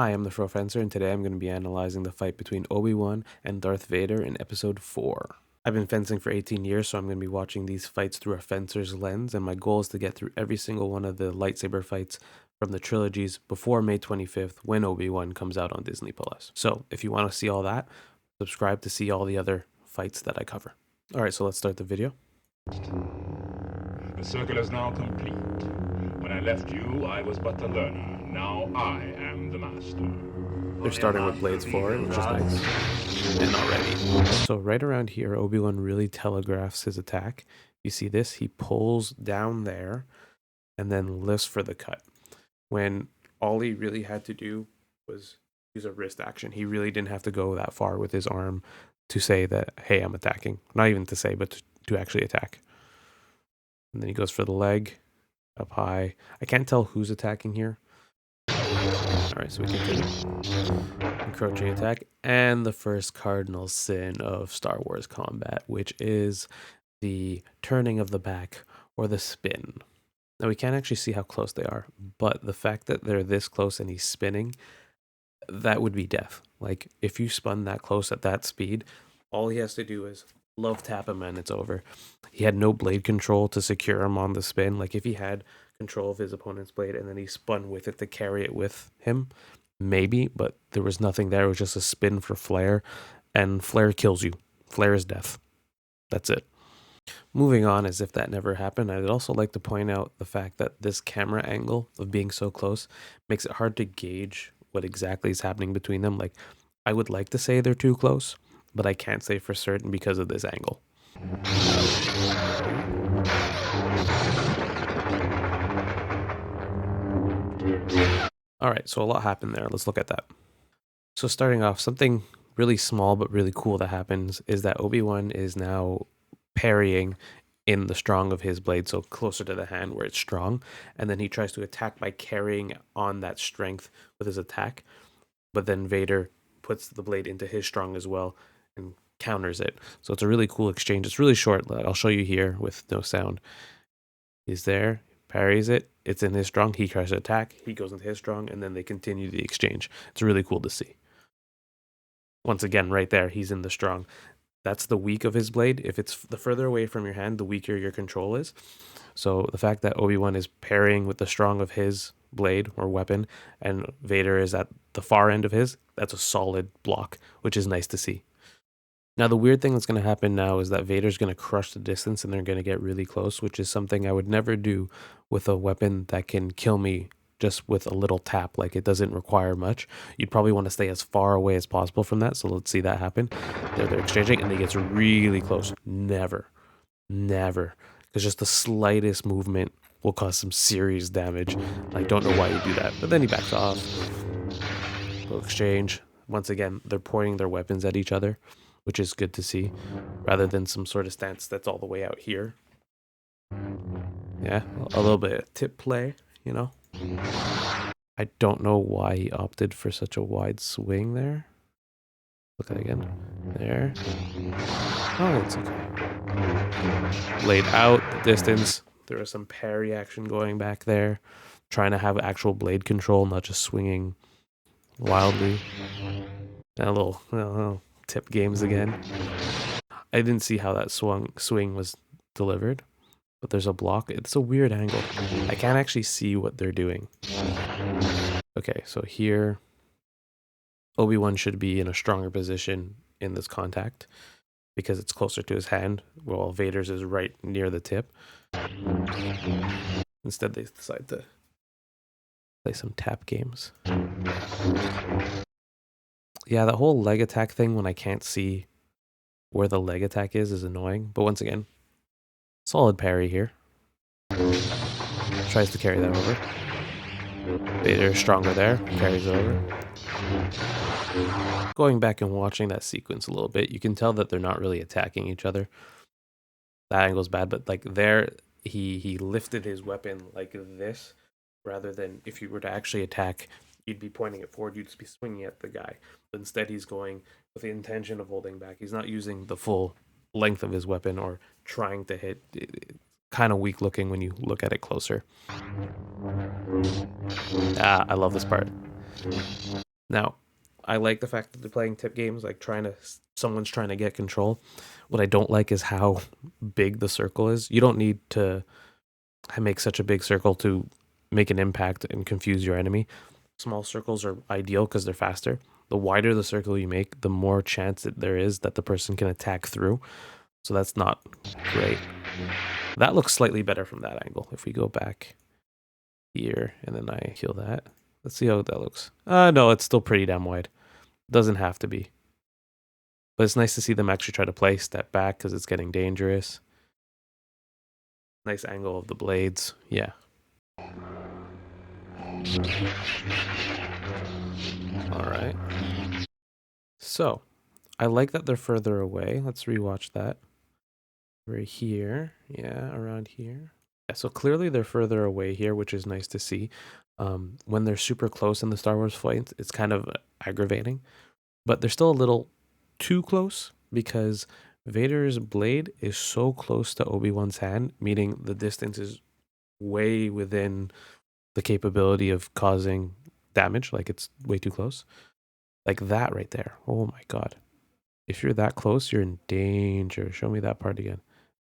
Hi, I'm the Fro Fencer, and today I'm going to be analyzing the fight between Obi-Wan and Darth Vader in Episode 4. I've been fencing for 18 years, so I'm going to be watching these fights through a fencer's lens, and my goal is to get through every single one of the lightsaber fights from the trilogies before May 25th when Obi-Wan comes out on Disney+. So if you want to see all that, subscribe to see all the other fights that I cover. Alright, so let's start the video. The circle is now complete. When I left you, I was but the learner. Now I am the master. They're starting with blades forward, which is nice. And already. So right around here, Obi-Wan really telegraphs his attack. You see this? He pulls down there and then lifts for the cut. When all he really had to do was use a wrist action. He really didn't have to go that far with his arm to say that, hey, I'm attacking. Not even to say, but to actually attack. And then he goes for the leg up high. I can't tell who's attacking here. Alright, so we continue. Encroaching attack. And the first cardinal sin of Star Wars combat, which is the turning of the back or the spin. Now, we can't actually see how close they are, but the fact that they're this close and he's spinning, that would be death. Like, if you spun that close at that speed, all he has to do is love tap him and it's over. He had no blade control to secure him on the spin. Like, if he had control of his opponent's blade and then he spun with it to carry it with him, maybe, but there was nothing there. It was just a spin for flare, and flare kills you. Flare is death. That's it. Moving on as if that never happened, I'd also like to point out the fact that this camera angle of being so close makes it hard to gauge what exactly is happening between them. Like, I would like to say they're too close, but I can't say for certain because of this angle. Alright, so a lot happened there. Let's look at that. So starting off, something really small but really cool that happens is that Obi-Wan is now parrying in the strong of his blade, so closer to the hand where it's strong, and then he tries to attack by carrying on that strength with his attack, but then Vader puts the blade into his strong as well and counters it. So it's a really cool exchange. It's really short. I'll show you here with no sound. He's there, parries it, it's in his strong, he tries to attack, he goes into his strong, and then they continue the exchange. It's really cool to see. Once again, right there, he's in the strong. That's the weak of his blade. If it's the further away from your hand, the weaker your control is. So the fact that Obi-Wan is parrying with the strong of his blade or weapon, and Vader is at the far end of his, that's a solid block, which is nice to see. Now, the weird thing that's going to happen now is that Vader's going to crush the distance and they're going to get really close, which is something I would never do with a weapon that can kill me just with a little tap. Like, it doesn't require much. You'd probably want to stay as far away as possible from that. So let's see that happen. They're exchanging and he gets really close. Never. Because just the slightest movement will cause some serious damage. I don't know why you do that. But then he backs off. Little exchange. Once again, they're pointing their weapons at each other, which is good to see, rather than some sort of stance that's all the way out here. Yeah, a little bit of tip play, you know? I don't know why he opted for such a wide swing there. Look at it again. There. Oh, it's okay. Laid out the distance. There was some parry action going back there. Trying to have actual blade control, not just swinging wildly. And a little tip games again. I didn't see how that swing was delivered, but there's a block. It's a weird angle. I can't actually see what they're doing. Okay, so here, Obi-Wan should be in a stronger position in this contact because it's closer to his hand, while Vader's is right near the tip. Instead, they decide to play some tap games. Yeah, that whole leg attack thing when I can't see where the leg attack is annoying. But once again, solid parry here. Tries to carry that over. Vader stronger there, carries over. Going back and watching that sequence a little bit, you can tell that they're not really attacking each other. That angle's bad, but like there, he lifted his weapon like this, rather than if you were to actually attack, you'd be pointing it forward, you'd just be swinging at the guy. But instead, he's going with the intention of holding back. He's not using the full length of his weapon or trying to hit. Kind of weak looking when you look at it closer. I love this part. Now, I like the fact that they're playing tip games, like someone's trying to get control. What I don't like is how big the circle is. You don't need to make such a big circle to make an impact and confuse your enemy. Small circles are ideal because they're faster. The wider the circle you make, the more chance that there is that the person can attack through. So that's not great. That looks slightly better from that angle. If we go back here and then I kill that. Let's see how that looks. No, it's still pretty damn wide. Doesn't have to be. But it's nice to see them actually try to play step back because it's getting dangerous. Nice angle of the blades. Yeah. All right. So, I like that they're further away. Let's rewatch that. Right here. Yeah, around here. Yeah, so clearly they're further away here, which is nice to see. When they're super close in the Star Wars fight, it's kind of aggravating. But they're still a little too close because Vader's blade is so close to Obi-Wan's hand, meaning the distance is way within the capability of causing damage. Like it's way too close. Like that right there. Oh my god. If you're that close, you're in danger. Show me that part again.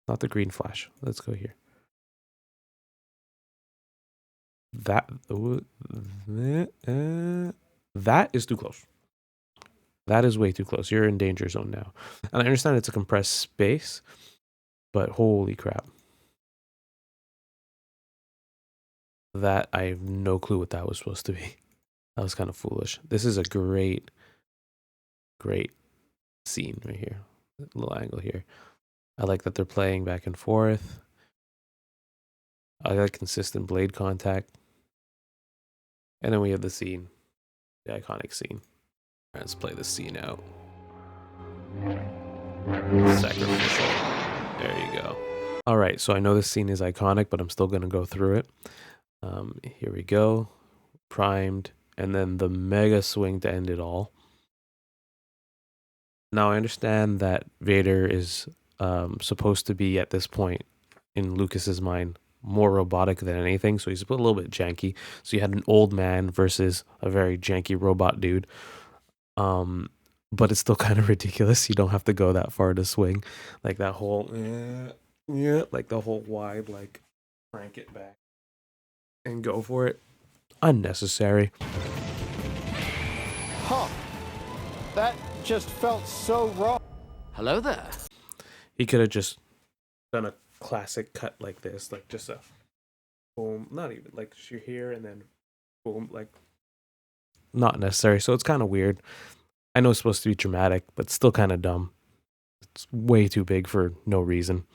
Not the green flash. Let's go here. That that is too close. That is way too close. You're in danger zone now. And I understand it's a compressed space, but holy crap. That I have no clue what that was supposed to be. That was kind of foolish. This is a great scene right here. Little angle here. I like that they're playing back and forth. I like consistent blade contact. And then we have the scene. The iconic scene. Let's play this scene out. Sacrificial. There you go. All right, so I know this scene is iconic, but I'm still going to go through it. Here we go. Primed. And then the mega swing to end it all. Now, I understand that Vader is supposed to be, at this point, in Lucas's mind, more robotic than anything. So he's a little bit janky. So you had an old man versus a very janky robot dude. But it's still kind of ridiculous. You don't have to go that far to swing. Like that whole, like the whole wide, like crank it back and go for it. Unnecessary. Huh. That just felt so wrong. Hello there. He could have just done a classic cut like this, like just a boom, not even like you're here and then boom, like not necessary. So it's kind of weird. I know it's supposed to be dramatic, but still kind of dumb. It's way too big for no reason.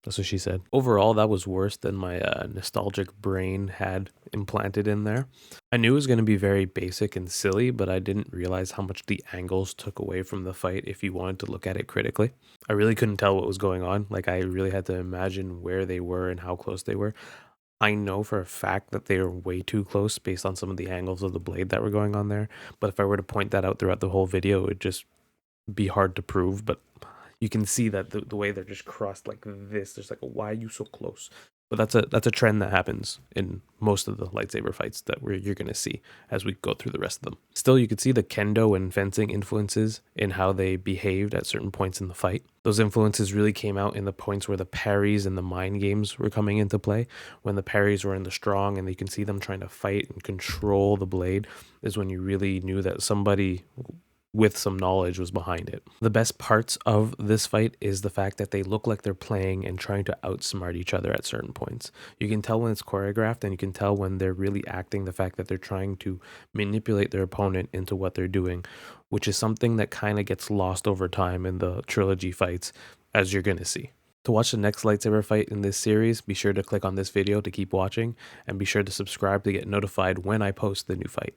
That's what she said. Overall, that was worse than my nostalgic brain had implanted in there. I knew it was going to be very basic and silly, but I didn't realize how much the angles took away from the fight if you wanted to look at it critically. I really couldn't tell what was going on. Like, I really had to imagine where they were and how close they were. I know for a fact that they were way too close based on some of the angles of the blade that were going on there. But if I were to point that out throughout the whole video, it would just be hard to prove. But you can see that the way they're just crossed like this, there's like, why are you so close? But that's a trend that happens in most of the lightsaber fights that you're going to see as we go through the rest of them. Still, you could see the kendo and fencing influences in how they behaved at certain points in the fight. Those influences really came out in the points where the parries and the mind games were coming into play. When the parries were in the strong and you can see them trying to fight and control the blade is when you really knew that somebody with some knowledge was behind it. The best parts of this fight is the fact that they look like they're playing and trying to outsmart each other at certain points. You can tell when it's choreographed, and you can tell when they're really acting the fact that they're trying to manipulate their opponent into what they're doing, which is something that kind of gets lost over time in the trilogy fights, as you're going to see. To watch the next lightsaber fight in this series, be sure to click on this video to keep watching, and be sure to subscribe to get notified when I post the new fight.